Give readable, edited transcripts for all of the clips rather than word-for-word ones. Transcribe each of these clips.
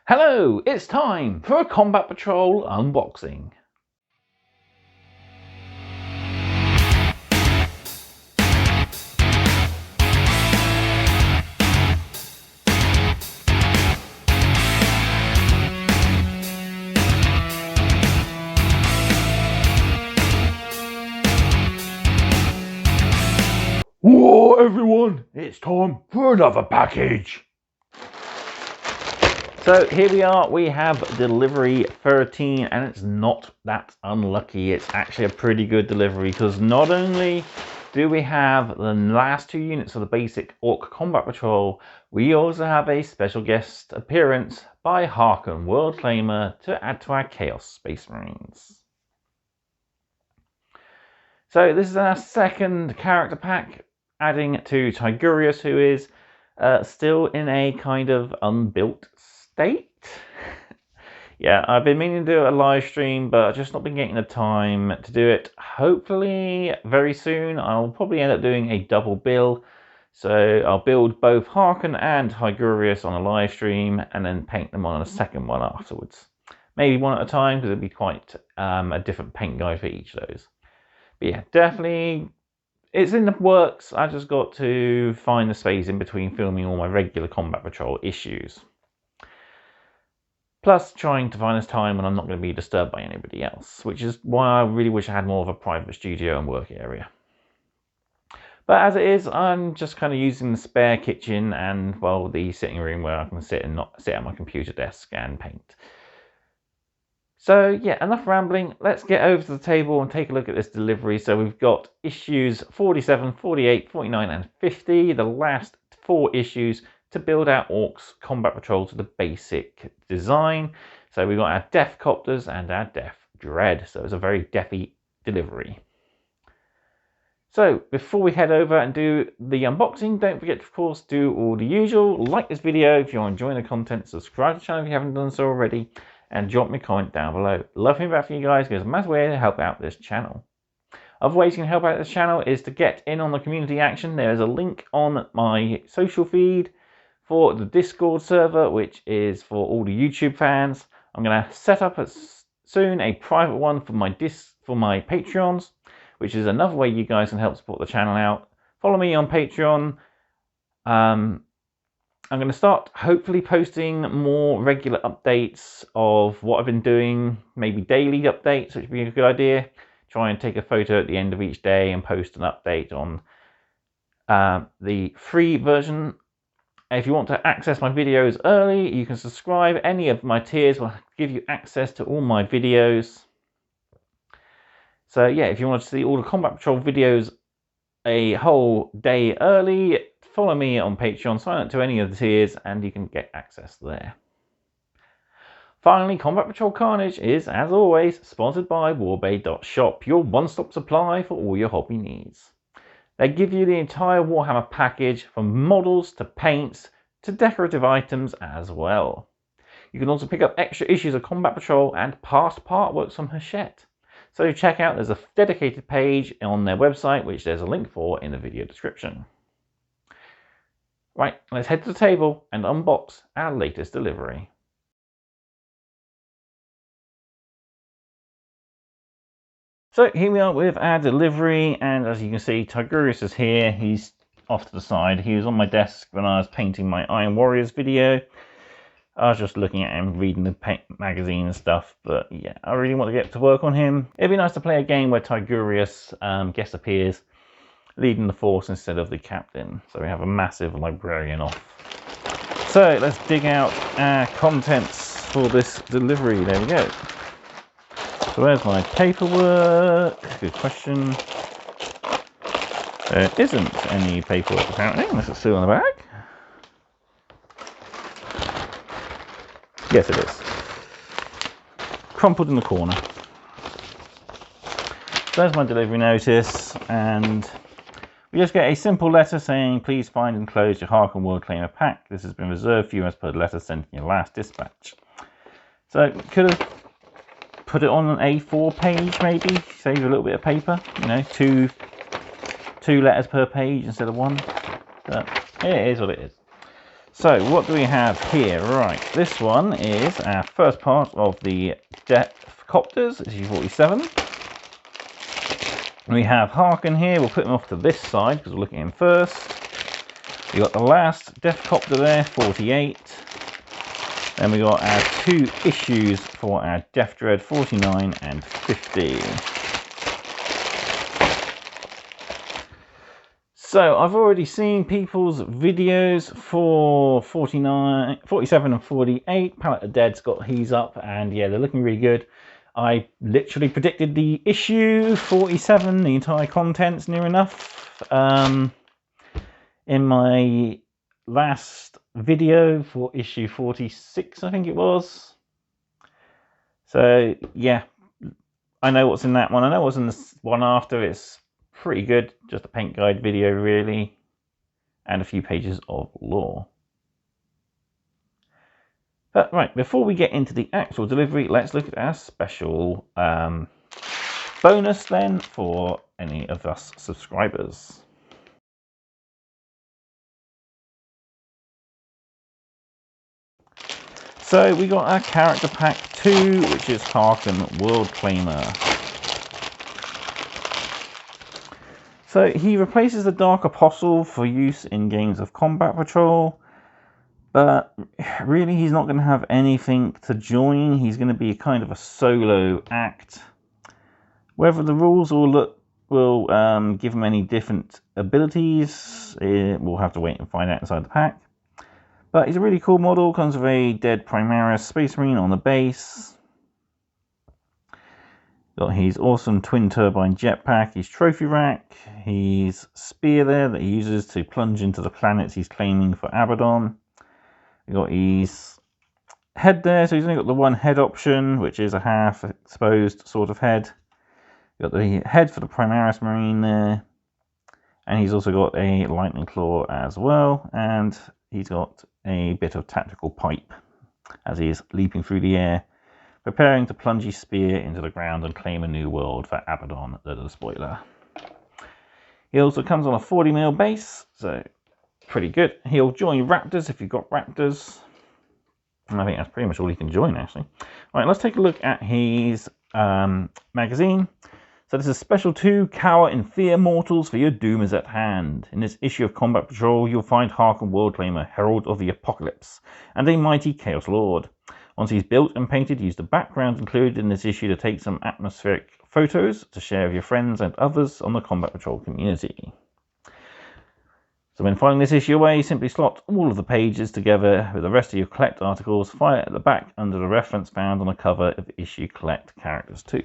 Hello, it's time for a Combat Patrol unboxing. Whoa everyone, it's time for another package. So here we are, we have delivery 13 and it's not that unlucky. It's actually a pretty good delivery because not only do we have the last two units of the basic Ork Combat Patrol, we also have a special guest appearance by Haarken Worldclaimer to add to our Chaos Space Marines. So this is our second character pack, adding to Tigurius, who is still in a kind of unbuilt state. Yeah, I've been meaning to do a live stream, but I've just not been getting the time to do it. Hopefully very soon I'll probably end up doing a double bill, so I'll build both Haarken and Tigurius on a live stream and then paint them on a second one afterwards, maybe one at a time, because it'd be quite a different paint guide for each of those. But yeah, definitely it's in the works. I just got to find the space in between filming all my regular Combat Patrol issues. Plus trying to find this time when I'm not going to be disturbed by anybody else, which is why I really wish I had more of a private studio and work area. But as it is, I'm just kind of using the spare kitchen and, well, the sitting room where I can sit and not sit at my computer desk and paint. So yeah, enough rambling. Let's get over to the table and take a look at this delivery. So we've got issues 47, 48, 49 and 50, the last 4 issues to build our Orks Combat Patrol to the basic design. So we've got our Deathcopters and our Deff Dread. So it's a very Deathy delivery. So before we head over and do the unboxing, don't forget to, of course, do all the usual. Like this video if you're enjoying the content, subscribe to the channel if you haven't done so already, and drop me a comment down below. Love hearing back from you guys, because it's a massive way to help out this channel. Other ways you can help out this channel is to get in on the community action. There is a link on my social feed for the Discord server, which is for all the YouTube fans. I'm going to set up soon a private one for my Patreons, which is another way you guys can help support the channel out. Follow me on Patreon. I'm going to start hopefully posting more regular updates of what I've been doing, maybe daily updates, which would be a good idea. Try and take a photo at the end of each day and post an update on the free version. If you want to access my videos early, you can subscribe. Any of my tiers will give you access to all my videos. So yeah, if you want to see all the Combat Patrol videos a whole day early, follow me on Patreon, sign up to any of the tiers, and you can get access there. Finally, Combat Patrol Carnage is, as always, sponsored by warbay.shop, your one-stop supply for all your hobby needs. They give you the entire Warhammer package, from models to paints to decorative items as well. You can also pick up extra issues of Combat Patrol and past partworks from Hachette. So check out, there's a dedicated page on their website, which there's a link for in the video description. Right, let's head to the table and unbox our latest delivery. So here we are with our delivery, and as you can see, Tigurius is here. He's off to the side. He was on my desk when I was painting my Iron Warriors video. I was just looking at him, reading the paint magazine and stuff, but yeah, I really want to get to work on him. It'd be nice to play a game where Tigurius guest appears, leading the force instead of the captain. So we have a massive librarian off. So let's dig out our contents for this delivery. There we go. So where's my paperwork? Good question. There isn't any paperwork apparently, unless it's still in the bag. Yes, it is. Crumpled in the corner. So there's my delivery notice, and we just get a simple letter saying, please find and enclose your Haarken Worldclaimer pack. This has been reserved for you as per the letter sent in your last dispatch. So could have put it on an A4 page, maybe save a little bit of paper, you know, two letters per page instead of one, but it is what it is. So what do we have here? Right, this one is our first part of the Deathcopters, issue 47. We have Haarken here. We'll put him off to this side because we're looking at him first. We got the last Deathcopter there, 48. Then we got our 2 issues for our Deff Dread, 49 and 50. So I've already seen people's videos for 49, 47 and 48. Palette of Dead's got his up, and yeah, they're looking really good. I literally predicted the issue 47, the entire contents near enough, in my last video for issue 46, I think it was. So yeah, I know what's in that one. I know what's in this one after. It's pretty good, just a paint guide video really, and a few pages of lore. But right, before we get into the actual delivery, let's look at our special bonus then for any of us subscribers. So we got our character pack 2, which is Haarken Worldclaimer. So he replaces the Dark Apostle for use in games of Combat Patrol, but really he's not going to have anything to join. He's going to be kind of a solo act. Whether the rules will give him any different abilities, we'll have to wait and find out inside the pack. But he's a really cool model, comes with a dead Primaris Space Marine on the base. Got his awesome twin turbine jetpack, his trophy rack, his spear there that he uses to plunge into the planets he's claiming for Abaddon. We got his head there, so he's only got the one head option, which is a half exposed sort of head. Got the head for the Primaris Marine there, and he's also got a lightning claw as well, and he's got a bit of tactical pipe as he is leaping through the air, preparing to plunge his spear into the ground and claim a new world for Abaddon, the spoiler. He also comes on a 40mm base, so pretty good. He'll join Raptors if you've got Raptors. And I think that's pretty much all he can join, actually. Right, let's take a look at his magazine. So this is Special 2, Cower in Fear, Mortals, for your doom is at hand. In this issue of Combat Patrol, you'll find Haarken Worldclaimer, Herald of the Apocalypse, and a mighty Chaos Lord. Once he's built and painted, use the background included in this issue to take some atmospheric photos to share with your friends and others on the Combat Patrol community. So when filing this issue away, simply slot all of the pages together with the rest of your collect articles, file it at the back under the reference found on the cover of issue Collect Characters 2.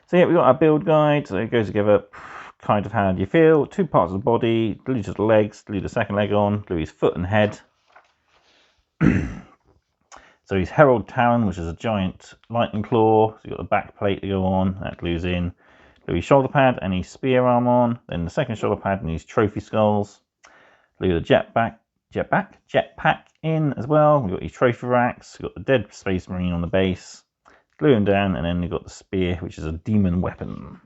So yeah, we've got our build guide, so it goes together kind of how do you feel, 2 parts of the body, glue to the legs, glue the second leg on, glue his foot and head. So his Herald Talon, which is a giant lightning claw, so you've got the back plate to go on, that glues in. Glue his shoulder pad and his spear arm on, then the second shoulder pad and his trophy skulls. Glue the jetpack in as well. We've got his trophy racks, we've got the dead Space Marine on the base. Glue him down, and then we've got the spear, which is a demon weapon.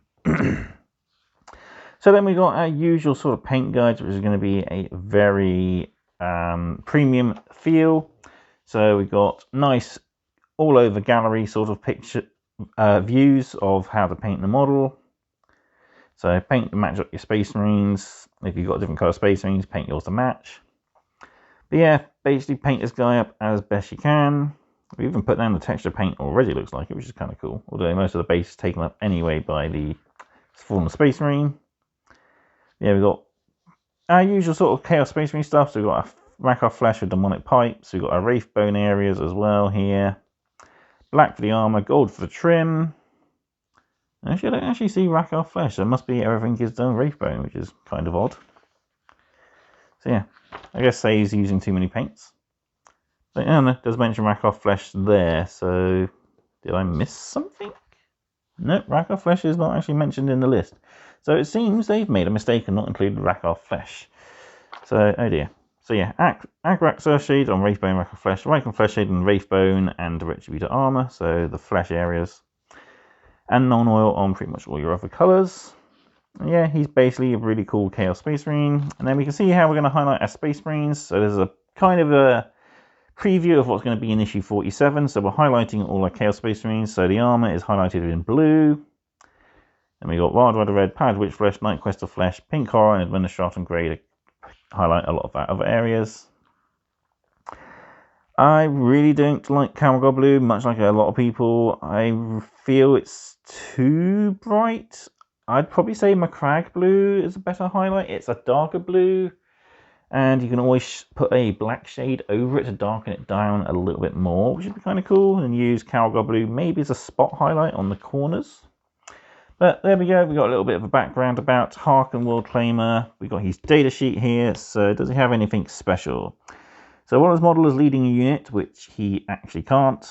So then we've got our usual sort of paint guides, which is going to be a very premium feel. So we've got nice all over gallery sort of picture views of how to paint the model. So paint to match up your Space Marines. If you've got different colour Space Marines, paint yours to match. But yeah, basically paint this guy up as best you can. We even put down the texture paint already, looks like it, which is kind of cool. Although most of the base is taken up anyway by the former Space Marine. Yeah, we've got our usual sort of Chaos Space Marine stuff. So we've got our Rakoff Flesh with demonic pipes. We've got our Wraith Bone areas as well here. Black for the armour, gold for the trim. Actually, I don't actually see Rakoff Flesh. So it must be everything is done Wraith Bone, which is kind of odd. So yeah, I guess say he's using too many paints. But yeah, no, it does mention Rakoff Flesh there, so did I miss something? No, Rakoff Flesh is not actually mentioned in the list. So it seems they've made a mistake and not included Rakoff Flesh. So, oh dear. So yeah, Agrak Surf Shade on Wraithbone, Rakoff Flesh, Rakoff Flesh Shade on Wraithbone and Retributor Armour, so the flesh areas. And non-oil on pretty much all your other colours. Yeah, he's basically a really cool Chaos Space Marine. And then we can see how we're going to highlight our Space Marines. So there's a kind of a preview of what's going to be in issue 47. So we're highlighting all our Chaos Space Marines. So the armor is highlighted in blue. And we got Wild Rider Red, Powered Witch Flesh, Night Quest of Flesh, Pink Horror, and Administratum Grey to highlight a lot of our other areas. I really don't like Camargue Blue, much like a lot of people. I feel it's too bright. I'd probably say Macragge Blue is a better highlight. It's a darker blue, and you can always put a black shade over it to darken it down a little bit more, which would be kind of cool, and use Camargue Blue maybe as a spot highlight on the corners. But there we go, we got a little bit of a background about Haarken Worldclaimer. We got his data sheet here, so does he have anything special? So one of his model is leading a unit, which he actually can't.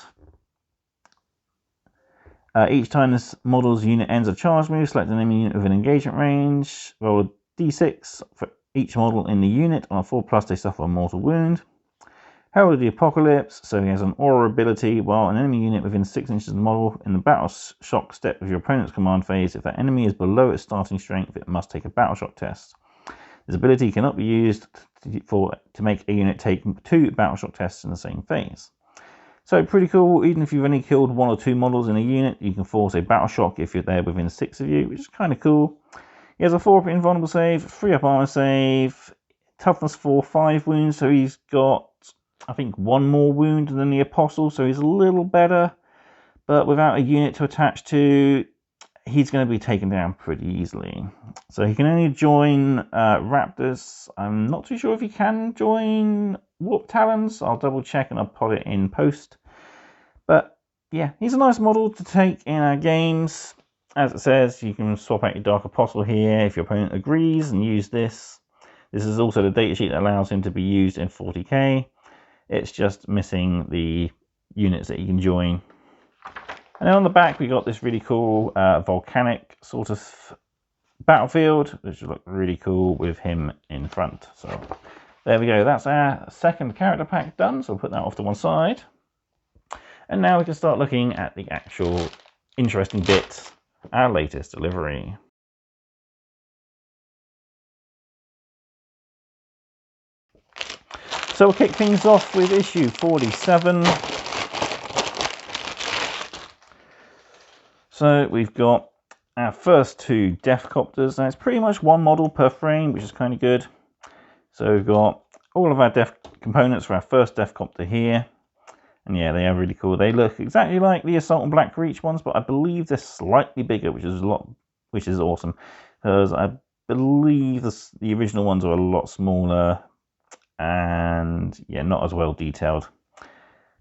Each time this model's unit ends a charge move, select an enemy unit within engagement range. Roll a d6 for each model in the unit. On a 4+, they suffer a mortal wound. Herald of the Apocalypse, so he has an aura ability. While an enemy unit within 6 inches of the model in the battle shock step of your opponent's command phase, if that enemy is below its starting strength, it must take a battle shock test. This ability cannot be used to make a unit take 2 battle shock tests in the same phase. So pretty cool. Even if you've only killed 1 or 2 models in a unit, you can force a battle shock if you're there within 6 of you, which is kind of cool. He has a 4-up invulnerable save, 3-up armor save, toughness 4, 5 wounds, so he's got, I think, 1 more wound than the Apostle, so he's a little better. But without a unit to attach to, he's going to be taken down pretty easily. So he can only join Raptors. I'm not too sure if he can join Warp Talons. I'll double check and I'll put it in post. But yeah, he's a nice model to take in our games. As it says, you can swap out your Dark Apostle here if your opponent agrees and use this. This is also the datasheet that allows him to be used in 40k. It's just missing the units that you can join. And then on the back, we got this really cool volcanic sort of battlefield, which look really cool with him in front. So there we go. That's our second character pack done. So we'll put that off to one side. And now we can start looking at the actual interesting bit, our latest delivery. So we'll kick things off with issue 47. So we've got our first 2 Deathcopters. Now it's pretty much 1 model per frame, which is kind of good. So we've got all of our Death components for our first Deathcopter here. And yeah, they are really cool. They look exactly like the Assault and Black Reach ones, but I believe they're slightly bigger, which is awesome. Because I believe the original ones are a lot smaller and yeah, not as well detailed.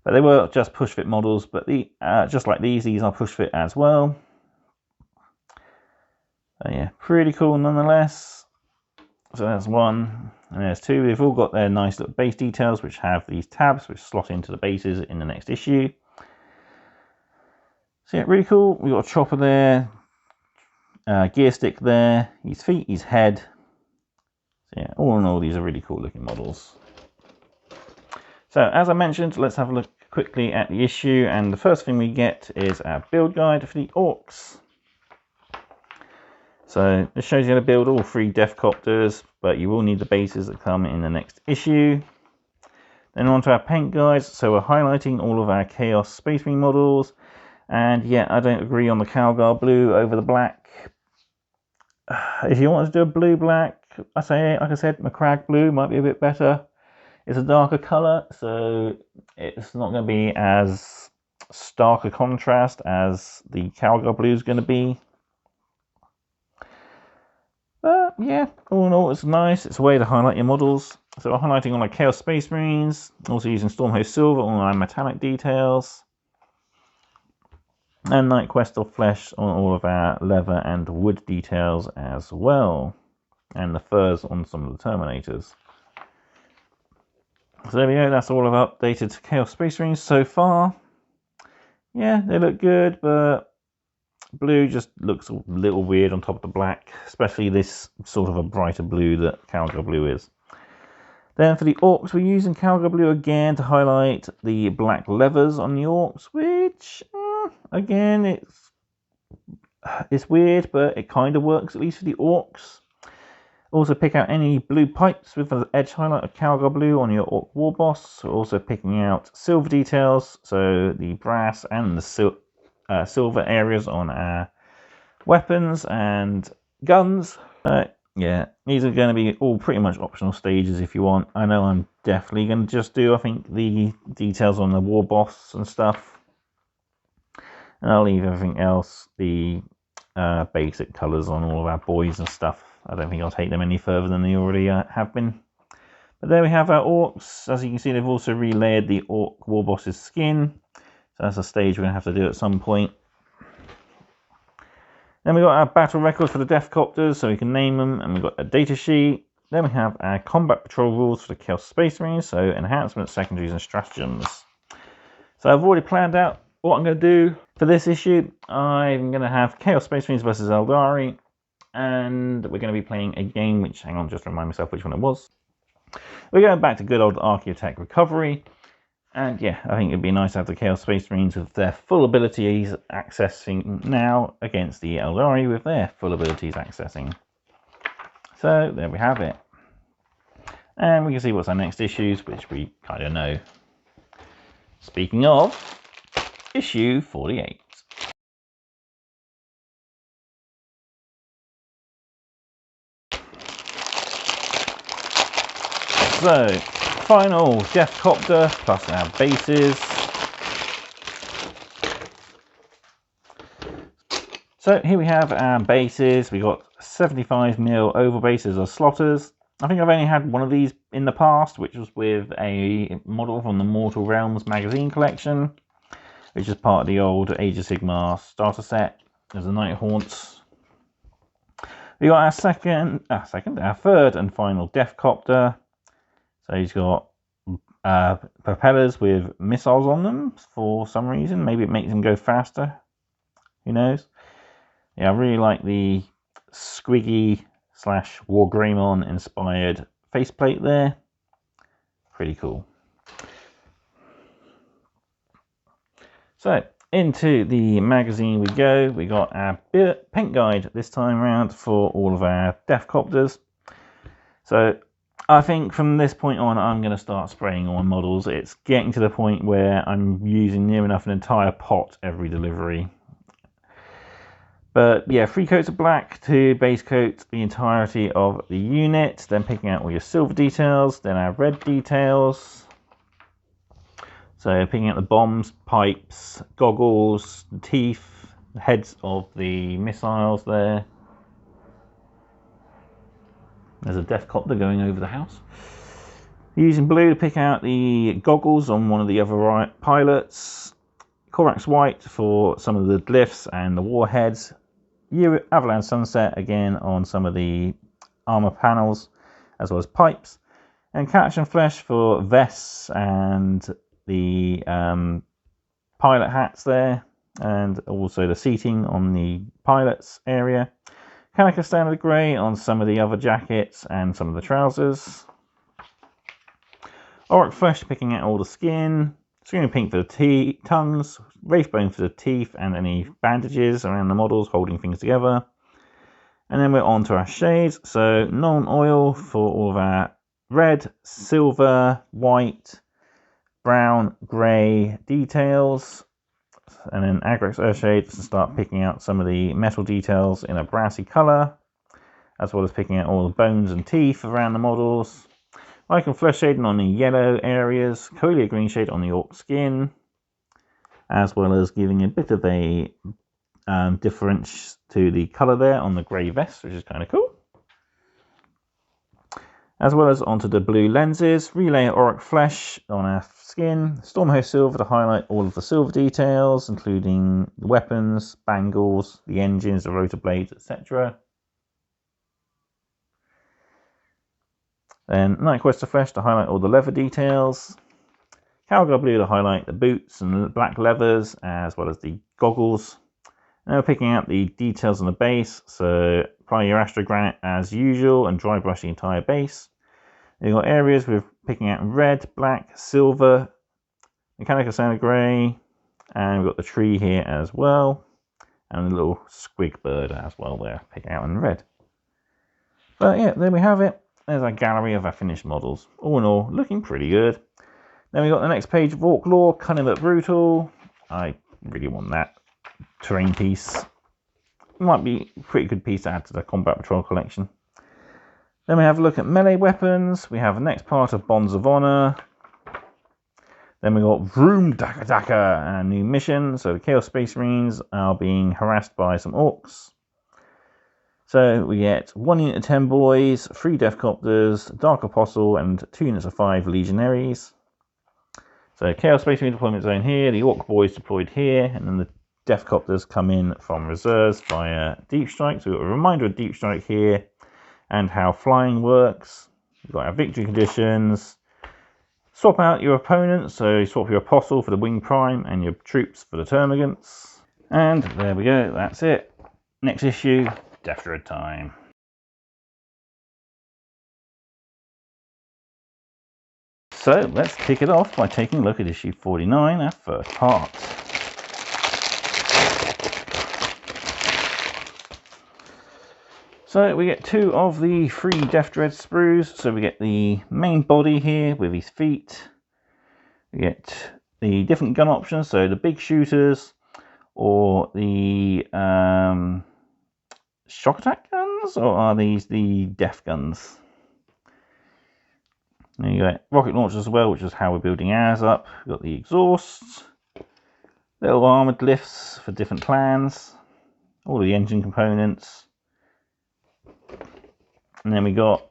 But they were just push fit models, but just like these are push fit as well. So yeah, pretty cool nonetheless. So there's 1, and there's 2. They've all got their nice little base details, which have these tabs, which slot into the bases in the next issue. So yeah, really cool. We've got a chopper there, gear stick there, his feet, his head. So yeah, all in all, these are really cool looking models. So as I mentioned, let's have a look quickly at the issue, and the first thing we get is our build guide for the Orks. So this shows you how to build all 3 Deathcopters, but you will need the bases that come in the next issue. Then on to our paint guides. So we're highlighting all of our Chaos Space Marine models, and yeah, I don't agree on the Camargue Blue over the black. If you want to do a blue-black, like I said, Macragge Blue might be a bit better. It's a darker colour, so it's not going to be as stark a contrast as the Camargue Blue is going to be. But yeah, all in all, it's nice. It's a way to highlight your models. So we're highlighting all our Chaos Space Marines, also using Stormhost Silver on our metallic details. And Night Quest of Flesh on all of our leather and wood details as well. And the furs on some of the Terminators. So there we go, that's all I've updated to Chaos Space Marines so far. Yeah, they look good, but blue just looks a little weird on top of the black, especially this sort of a brighter blue that Camargue Blue is. Then for the Orks, we're using Camargue Blue again to highlight the black levers on the Orks, which, again, It's weird, but it kind of works, at least for the orcs. Also pick out any blue pipes with the edge highlight of Calgar blue on your orc war boss. We're also picking out silver details, so the brass and the silver areas on our weapons and guns. Yeah, these are going to be all pretty much optional stages if you want. I know I'm definitely going to just do, I think, the details on the war boss and stuff. And I'll leave everything else, the basic colours on all of our boys and stuff. I don't think I'll take them any further than they already have been. But there we have our orcs. As you can see, they've also relayered the orc war boss's skin. So that's a stage we're going to have to do at some point. Then we've got our battle records for the Deathcopters, so we can name them, and we've got a data sheet. Then we have our combat patrol rules for the Chaos Space Marines, so enhancements, secondaries, and stratagems. So I've already planned out what I'm going to do for this issue. I'm going to have Chaos Space Marines versus Eldari, and we're going to be playing a game which, hang on, just to remind myself which one it was. We're going back to good old Archaeotech Recovery. And yeah, I think it'd be nice to have the Chaos Space Marines with their full abilities accessing now against the Eldari with their full abilities accessing. So there we have it. And we can see what's our next issues, which we kind of know. Speaking of, issue 48. So, final Deathcopter plus our bases. So here we have our bases. We got 75mm oval bases or slotters. I think I've only had one of these in the past, which was with a model from the Mortal Realms magazine collection, which is part of the old Age of Sigmar starter set. There's a Night Haunts. We got our third and final Deathcopter. So he's got propellers with missiles on them for some reason. Maybe it makes them go faster. Who knows? Yeah, I really like the Squiggy / Wargreymon inspired faceplate there. Pretty cool. So, into the magazine we go. We got our paint guide this time around for all of our Deathcopters. So, I think from this point on, I'm going to start spraying on models. It's getting to the point where I'm using near enough an entire pot every delivery. But yeah, 3 coats of black to base coat the entirety of the unit. Then picking out all your silver details. Then our red details. So picking out the bombs, pipes, goggles, the teeth, the heads of the missiles there. There's a Deathcopter going over the house. Using blue to pick out the goggles on one of the other pilots. Corax white for some of the glyphs and the warheads. Avalanche sunset again on some of the armor panels, as well as pipes. And catch and flesh for vests and the pilot hats there. And also the seating on the pilot's area. Canica standard grey on some of the other jackets and some of the trousers. Ork flesh picking out all the skin. Screaming pink for the tongues. Wraithbone for the teeth and any bandages around the models holding things together. And then we're on to our shades. So non-oil for all of our red, silver, white, brown, grey details. And then Agrax Earth Shades to start picking out some of the metal details in a brassy colour, as well as picking out all the bones and teeth around the models. Lichen Flesh shading on the yellow areas, Coelia Green shade on the orc skin, as well as giving a bit of a difference to the colour there on the grey vest, which is kind of cool. As well as onto the blue lenses, relay Ork Flesh on our skin, Stormhost Silver to highlight all of the silver details, including the weapons, bangles, the engines, the rotor blades, etc. Then Nightquester Flesh to highlight all the leather details, Calgar Blue to highlight the boots and the black leathers, as well as the goggles. Now we're picking out the details on the base, so apply your Astro Granite as usual and dry brush the entire base. You've got areas with picking out red, black, silver, Mechanica Standard Grey, and we've got the tree here as well. and a little squig bird as well there, pick out in red. But yeah, there we have it. There's a gallery of our finished models. All in all, looking pretty good. Then we got the next page of Ork Lore, Cunning but Brutal. I really want that terrain piece. Might be a pretty good piece to add to the Combat Patrol collection. Then we have a look at melee weapons. We have the next part of Bonds of Honor. Then we got Vroom Daka Daka, a new mission. So the Chaos Space Marines are being harassed by some orcs. So we get 1 unit of 10 boys, 3 Deathcopters, Dark Apostle, and 2 units of 5 Legionaries. So Chaos Space Marine deployment zone here, the Orc boys deployed here, and then the Deathcopters come in from reserves via Deep Strike. So we've got a reminder of Deep Strike here and how flying works. We've got our victory conditions. Swap out your opponents, so you swap your Apostle for the Wing Prime and your troops for the Termagants. And there we go, that's it. Next issue, Deff Dread time. So let's kick it off by taking a look at issue 49, our first part. So we get 2 of the 3 Deff Dread sprues. So we get the main body here with his feet. We get the different gun options, so the big shooters or the shock attack guns, or are these the def guns? Then you got rocket launchers as well, which is how we're building ours up. We've got the exhausts, little armoured lifts for different clans, all of the engine components. And then we got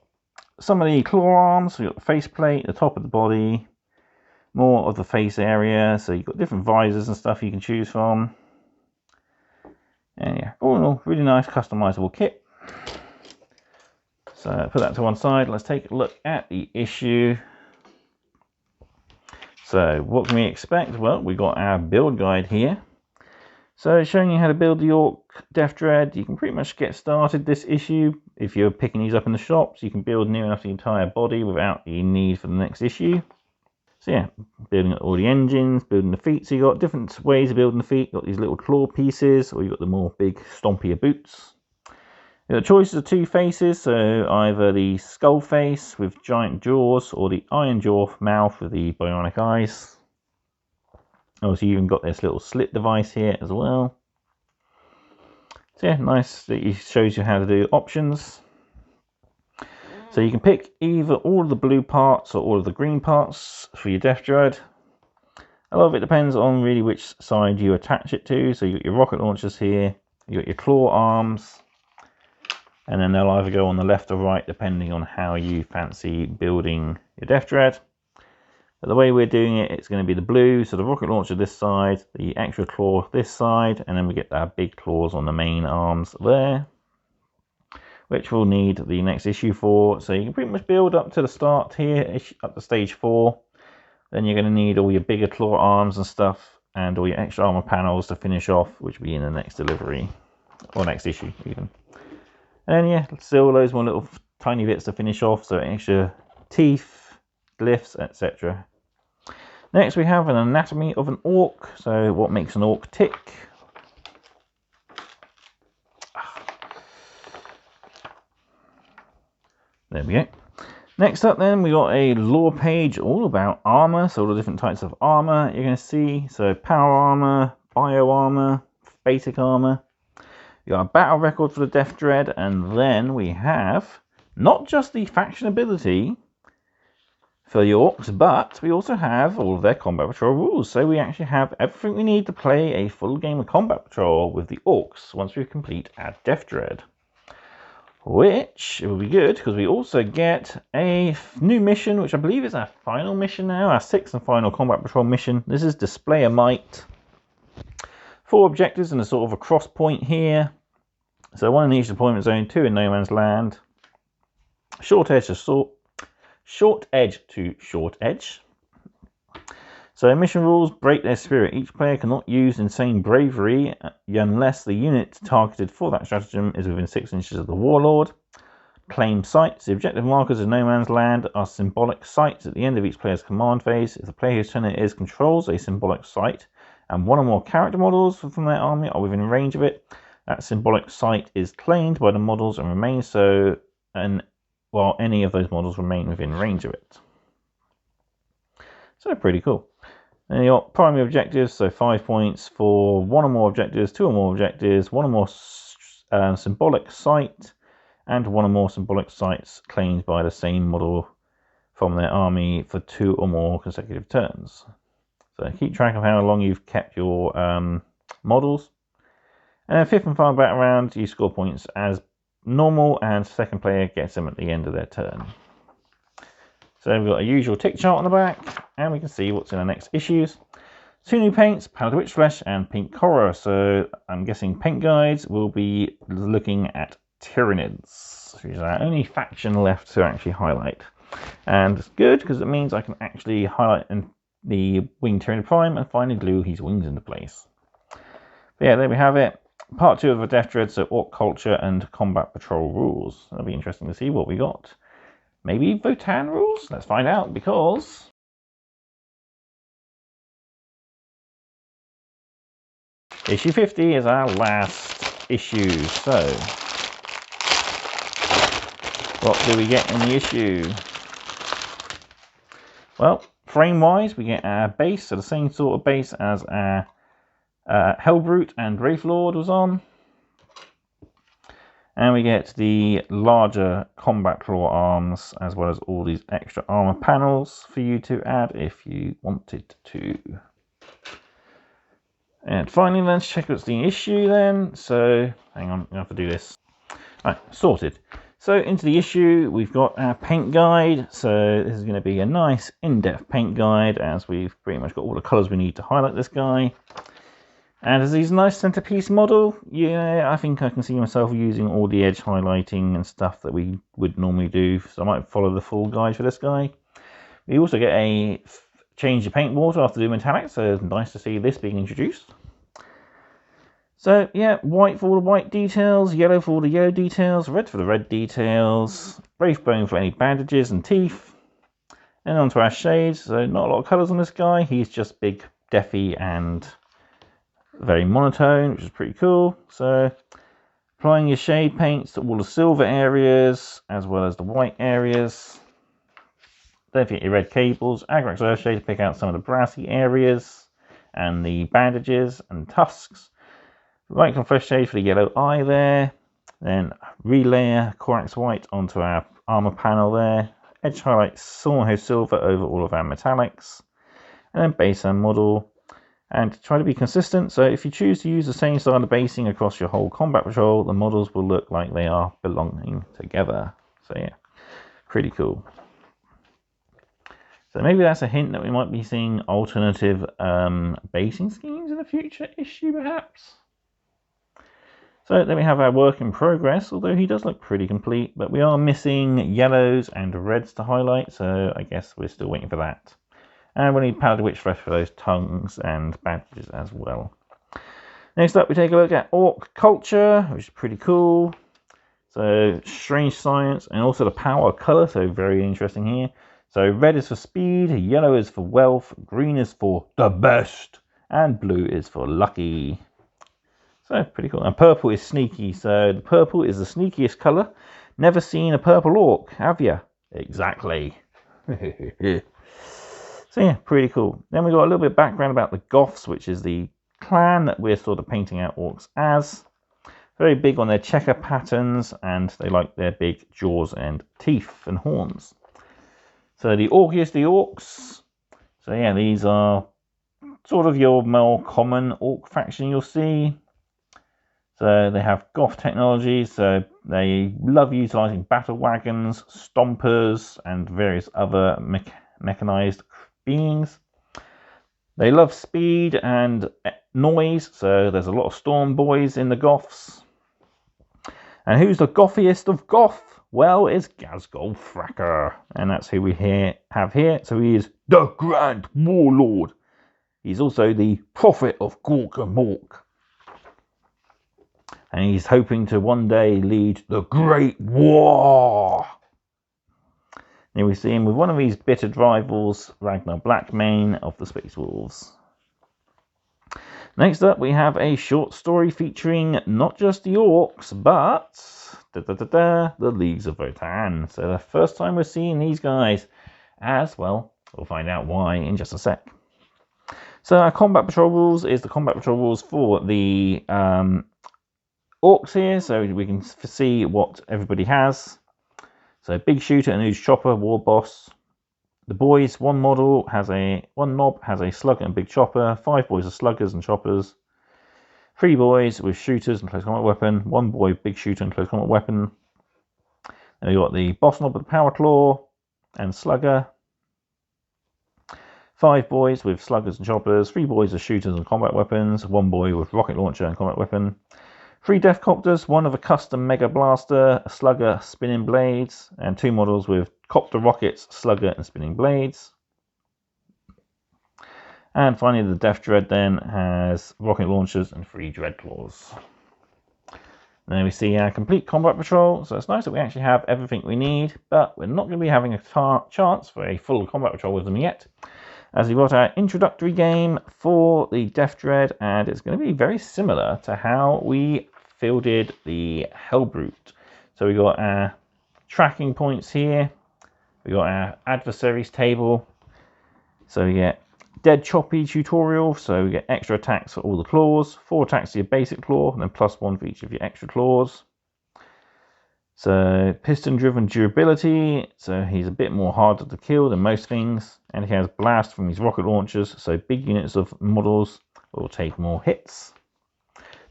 some of the claw arms. We got the faceplate, the top of the body, more of the face area. So you've got different visors and stuff you can choose from. And yeah, all in all, really nice customizable kit. So put that to one side. Let's take a look at the issue. So what can we expect? Well, we got our build guide here. So showing you how to build the Ork Deff Dread. You can pretty much get started this issue. If you're picking these up in the shops, you can build near enough the entire body without the need for the next issue. So yeah, building all the engines, building the feet. So you've got different ways of building the feet. You've got these little claw pieces, or you've got the more big stompier boots. You've got choices of 2 faces, so either the skull face with giant jaws, or the iron jaw mouth with the bionic eyes. Obviously, you even got this little slit device here as well. So yeah, nice that it shows you how to do options. So you can pick either all of the blue parts or all of the green parts for your Deff Dread. A lot of it depends on really which side you attach it to. So you've got your rocket launchers here, you've got your claw arms, and then they'll either go on the left or right depending on how you fancy building your Deff Dread. But the way we're doing it, it's going to be the blue, so the rocket launcher this side, the extra claw this side, and then we get our big claws on the main arms there, which we'll need the next issue for. So you can pretty much build up to the start here, up to stage 4. Then you're going to need all your bigger claw arms and stuff, and all your extra armor panels to finish off, which will be in the next delivery, or next issue even. And yeah, still loads more little tiny bits to finish off, so extra teeth, glyphs, etc. Next we have an anatomy of an orc. So what makes an orc tick? There we go. Next up then, we got a lore page all about armor. So all the different types of armor you're going to see. So power armor, bio armor, basic armor. You got a battle record for the Deff Dread, and then we have not just the faction ability for the orcs, but we also have all of their Combat Patrol rules. So we actually have everything we need to play a full game of Combat Patrol with the orcs once we complete our Deff Dread. Which will be good because we also get a new mission, which I believe is our final mission now, our 6th and final Combat Patrol mission. This is Display of Might. 4 objectives and a sort of a cross point here. So 1 in each deployment zone, 2 in no man's land. Short edge to short edge. So mission rules: break their spirit. Each player cannot use insane bravery unless the unit targeted for that stratagem is within 6 inches of the warlord. Claim sites. The objective markers of no man's land are symbolic sites at the end of each player's command phase. If the player whose turn it is controls a symbolic site and one or more character models from their army are within range of it, that symbolic sight is claimed by the models and remains so, and while any of those models remain within range of it. So pretty cool. And you got primary objectives, so 5 points for one or more objectives, 2 or more objectives, one or more symbolic sight, and one or more symbolic sights claimed by the same model from their army for 2 or more consecutive turns. So keep track of how long you've kept your models. And then 5th and final battle round, you score points as normal, and second player gets them at the end of their turn. So we've got a usual tick chart on the back, and we can see what's in the next issues. 2 new paints, Powdered Witch Flesh and Pink Horror. So I'm guessing paint guides will be looking at Tyranids, which is our only faction left to actually highlight. And it's good because it means I can actually highlight the Winged Tyranid Prime and finally glue his wings into place. But yeah, there we have it. Part 2 of the Deff Dread, so Ork Culture and Combat Patrol rules. That'll be interesting to see what we got. Maybe Votan rules? Let's find out, because issue 50 is our last issue. So what do we get in the issue? Well, frame-wise, we get our base, so the same sort of base as our Hellbrute and Wraithlord was on. And we get the larger combat claw arms, as well as all these extra armor panels for you to add if you wanted to. And finally, let's check what's the issue then. So, hang on, I'm gonna have to do this. Right, sorted. So into the issue, we've got our paint guide. So this is going to be a nice in-depth paint guide, as we've pretty much got all the colours we need to highlight this guy. And as he's a nice centerpiece model, yeah, I think I can see myself using all the edge highlighting and stuff that we would normally do. So I might follow the full guide for this guy. We also get a change the paint water after doing metallic, so it's nice to see this being introduced. So yeah, white for all the white details, yellow for all the yellow details, red for the red details, Wraithbone for any bandages and teeth. And onto our shades, so not a lot of colours on this guy, he's just big, deathy and very monotone, which is pretty cool. So applying your shade paints to all the silver areas as well as the white areas. Don't forget your red cables, Agrax Earthshade to pick out some of the brassy areas and the bandages and tusks. Right on Fresh Shade for the yellow eye there. Then relayer Corax White onto our armor panel there. Edge highlight Sornho Silver over all of our metallics. And then base and model. And try to be consistent, so if you choose to use the same style of basing across your whole combat patrol, the models will look like they are belonging together. So yeah, pretty cool. So maybe that's a hint that we might be seeing alternative basing schemes in a future issue, perhaps. So then we have our work in progress, although he does look pretty complete, but we are missing yellows and reds to highlight, so I guess we're still waiting for that. And we need Powdered Witch Flesh for those tongues and badges as well. Next up, we take a look at Ork Culture, which is pretty cool. So strange science and also the power colour, so very interesting here. So red is for speed, yellow is for wealth, green is for the best, and blue is for lucky. So pretty cool. And purple is sneaky. So the purple is the sneakiest colour. Never seen a purple orc, have you? Exactly. So yeah, pretty cool. Then we got a little bit of background about the Goths, which is the clan that we're sort of painting out orcs as. Very big on their checker patterns, and they like their big jaws and teeth and horns. So the orkiest the orcs. So yeah, these are sort of your more common orc faction you'll see. So they have Goth technology, so they love utilising battle wagons, stompers, and various other mechanized beings. They love speed and noise, so there's a lot of storm boys in the Goths. And who's the Gothiest of Goth? Well, it's Ghazghkull Thracker, and that's who we have here. So he is the Grand Warlord. He's also the Prophet of Gork and Mork. And he's hoping to one day lead the Great War. Here we see him with one of his bittered rivals, Ragnar Blackmane of the Space Wolves. Next up, we have a short story featuring not just the Orcs, but the Leagues of Votann. So the first time we're seeing these guys, as well, we'll find out why in just a sec. So our combat patrol rules is the combat patrol rules for the Orcs here, so we can see what everybody has. So big shooter and huge chopper, war boss. The boys, one mob has a slugger and big chopper. 5 boys are sluggers and choppers. 3 boys with shooters and close combat weapon. 1 boy, big shooter and close combat weapon. Then we got the boss mob with the power claw and slugger. 5 boys with sluggers and choppers. 3 boys with shooters and combat weapons. 1 boy with rocket launcher and combat weapon. 3 Deathcopters, 1 of a custom mega blaster, a slugger, spinning blades, and 2 models with copter rockets, slugger, and spinning blades. And finally, the Deff Dread then has rocket launchers and 3 dread claws. Then we see our complete combat patrol. So it's nice that we actually have everything we need, but we're not going to be having a chance for a full combat patrol with them yet, as we got our introductory game for the Deff Dread, and it's going to be very similar to how we fielded the Hellbrute. So we got our tracking points here, we got our adversaries table, so we get dead choppy tutorial, so we get extra attacks for all the claws, 4 attacks to your basic claw, and then +1 for each of your extra claws. So piston driven durability, so he's a bit more harder to kill than most things, and he has blast from his rocket launchers, so big units of models will take more hits.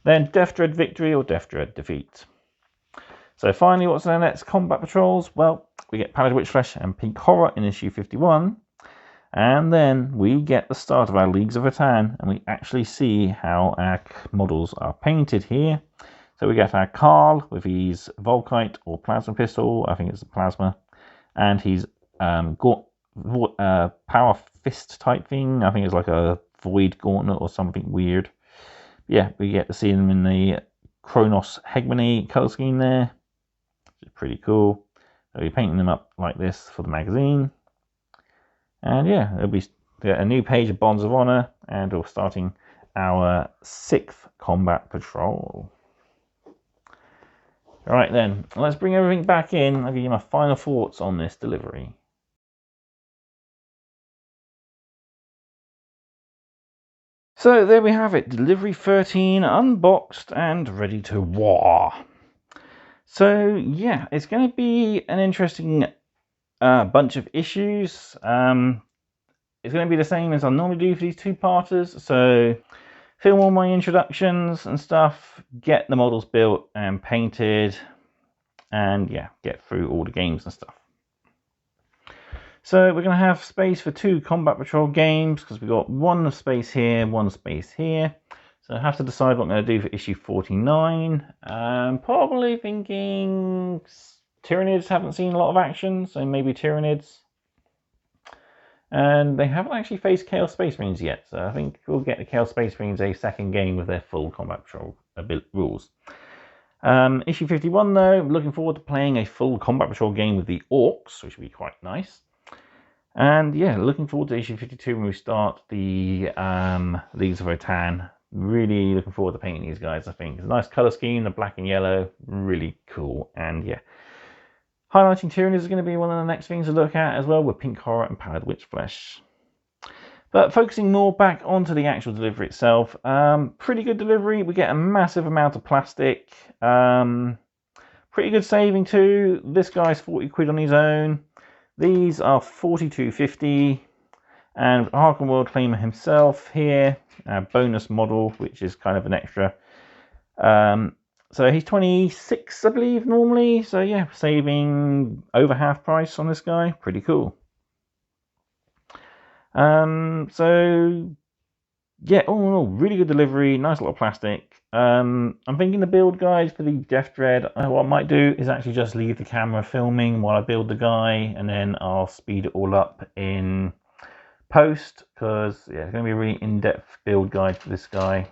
Then Deff Dread victory or Deff Dread defeat. So finally, what's our next combat patrols? Well, we get Pallid Witchflesh and Pink Horror in issue 51. And then we get the start of our Leagues of Votann, and we actually see how our models are painted here. So we get our Carl with his Volkite or plasma pistol, I think it's a plasma, and his power fist type thing, I think it's like a void gauntlet or something weird. Yeah, we get to see them in the Kronos Hegemony colour scheme there, which is pretty cool. So we're painting them up like this for the magazine. And yeah, it'll be a new page of Bonds of Honor, and we're starting our 6th combat patrol. Alright then, let's bring everything back in. I'll give you my final thoughts on this delivery. So there we have it, delivery 13 unboxed and ready to war. So yeah, it's going to be an interesting bunch of issues. It's going to be the same as I normally do for these 2-parters. So film all my introductions and stuff, get the models built and painted, and yeah, get through all the games and stuff. So we're going to have space for 2 combat patrol games, because we've got 1 space here, 1 space here. So I have to decide what I'm going to do for issue 49. Probably thinking Tyranids haven't seen a lot of action, so maybe Tyranids. And they haven't actually faced Chaos Space Marines yet, so I think we'll get the Chaos Space Marines a second game with their full combat patrol rules. Issue 51 though, looking forward to playing a full combat patrol game with the Orcs, which will be quite nice. And yeah, looking forward to issue 52 when we start the Leagues of Votann. Really looking forward to painting these guys, I think. It's a nice colour scheme, the black and yellow, really cool. And yeah, highlighting Tyranids is going to be one of the next things to look at as well, with Pink Horror and Pallid Witchflesh. But focusing more back onto the actual delivery itself, pretty good delivery. We get a massive amount of plastic. Pretty good saving too. This guy's 40 quid on his own. These are 42.50. And Haarken Worldclaimer himself here, a bonus model, which is kind of an extra. So he's 26, I believe, normally. So yeah, saving over half price on this guy. Pretty cool. So yeah, all in all, really good delivery. Nice lot of plastic. I'm thinking the build guide for the Deff Dread, what I might do is actually just leave the camera filming while I build the guy, and then I'll speed it all up in post, because yeah, it's going to be a really in-depth build guide for this guy.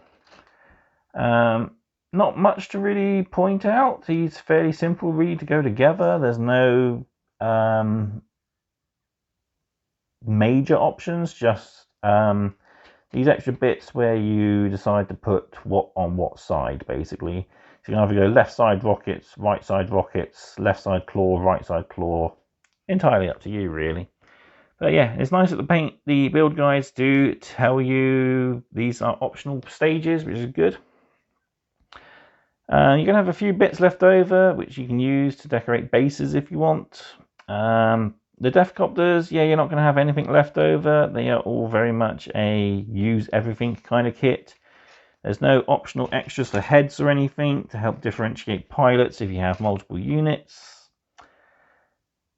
Not much to really point out. He's fairly simple really to go together. There's no major options, just these extra bits where you decide to put what on what side, basically. So you can either go left side rockets, right side rockets, left side claw, right side claw. Entirely up to you, really. But yeah, it's nice that the build guides do tell you these are optional stages, which is good. You're going to have a few bits left over, which you can use to decorate bases if you want. The Deathcopters, yeah, you're not going to have anything left over. They are all very much a use everything kind of kit. There's no optional extras for heads or anything to help differentiate pilots if you have multiple units.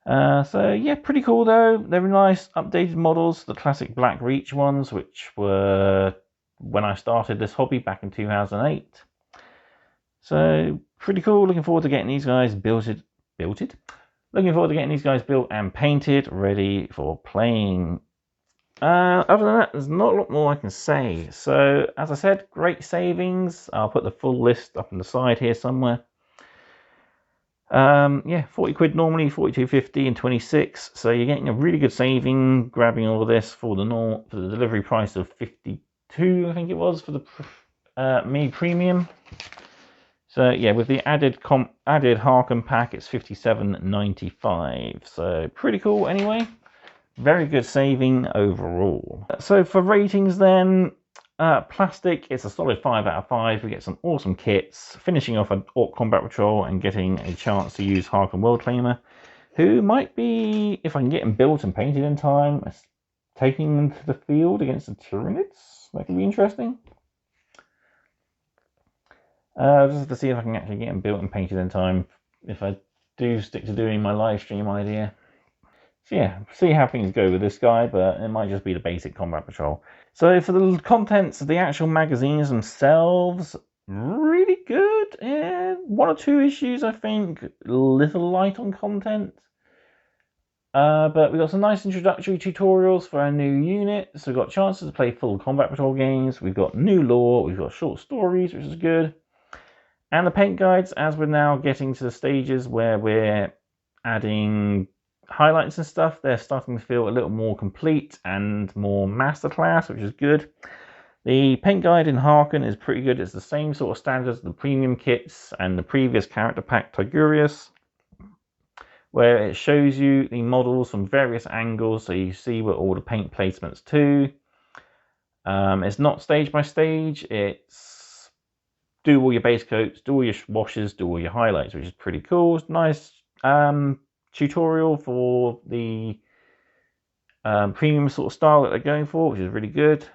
So yeah, pretty cool though. They're nice updated models, the classic Black Reach ones, which were when I started this hobby back in 2008. So pretty cool. Looking forward to getting these guys built. Looking forward to getting these guys built and painted, ready for playing. Other than that, there's not a lot more I can say. So, as I said, great savings. I'll put the full list up on the side here somewhere. Yeah, 40 quid normally, 42.50 and 26. So you're getting a really good saving grabbing all of this for the delivery price of 52, I think it was, for the Me Premium. So yeah, with the added Haarken pack, it's 57.95. So pretty cool anyway. Very good saving overall. So for ratings then, plastic, it's a solid 5 out of 5. We get some awesome kits, finishing off an Ork Combat Patrol and getting a chance to use Haarken Worldclaimer, who might be, if I can get them built and painted in time, taking them to the field against the Tyranids. That could be interesting. Just to see if I can actually get them built and painted in time if I do stick to doing my live stream idea. So yeah, see how things go with this guy, but it might just be the basic Combat Patrol. So for the contents of the actual magazines themselves, really good. And 1 or 2 issues, I think, a little light on content. But we got some nice introductory tutorials for our new units. So we've got chances to play full Combat Patrol games. We've got new lore. We've got short stories, which is good. And the paint guides, as we're now getting to the stages where we're adding highlights and stuff, they're starting to feel a little more complete and more masterclass, which is good. The paint guide in Haarken is pretty good. It's the same sort of standards as the premium kits and the previous character pack Tigurius, where it shows you the models from various angles, so you see where all the paint placements to. It's not stage by stage. It's do all your base coats, do all your washes, do all your highlights, which is pretty cool. It's nice tutorial for the premium sort of style that they're going for, which is really good.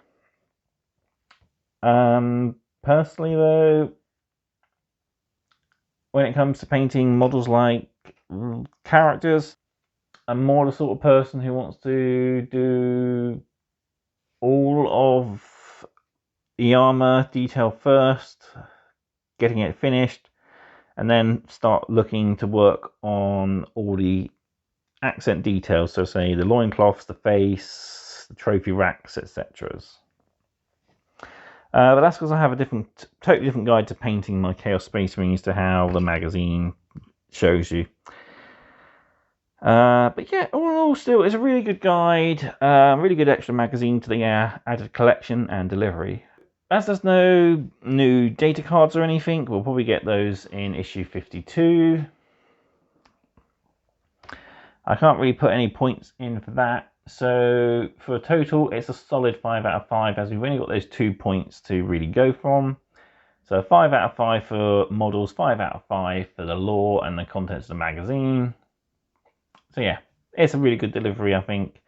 Personally though, when it comes to painting models like characters, I'm more the sort of person who wants to do all of the armor detail first, getting it finished, and then start looking to work on all the accent details, so say the loincloths, the face, the trophy racks, etc. But that's because I have a totally different guide to painting my Chaos Space Marines to how the magazine shows you. But yeah, all in all, still, it's a really good guide, really good extra magazine to the added collection and delivery. As there's no new data cards or anything, we'll probably get those in issue 52. I can't really put any points in for that. So for a total, it's a solid 5 out of 5, as we've only got those 2 points to really go from. So 5 out of 5 for models, 5 out of 5 for the lore and the contents of the magazine. So yeah, it's a really good delivery, I think.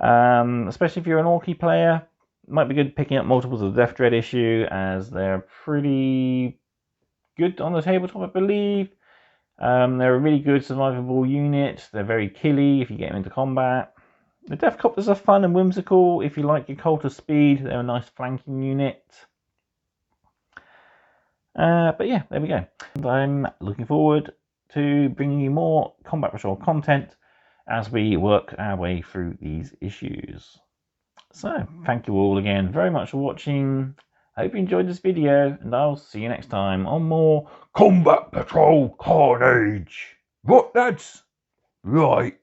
Especially if you're an Orky player, might be good picking up multiples of the Deff Dread issue, as they're pretty good on the tabletop, I believe. They're a really good survivable unit. They're very killy if you get them into combat. The Deathcopters are fun and whimsical if you like your cult of speed. They're a nice flanking unit. But yeah, there we go. I'm looking forward to bringing you more Combat Patrol content as we work our way through these issues. So, thank you all again very much for watching. I hope you enjoyed this video, and I'll see you next time on more Combat Patrol Carnage. What, lads? Right.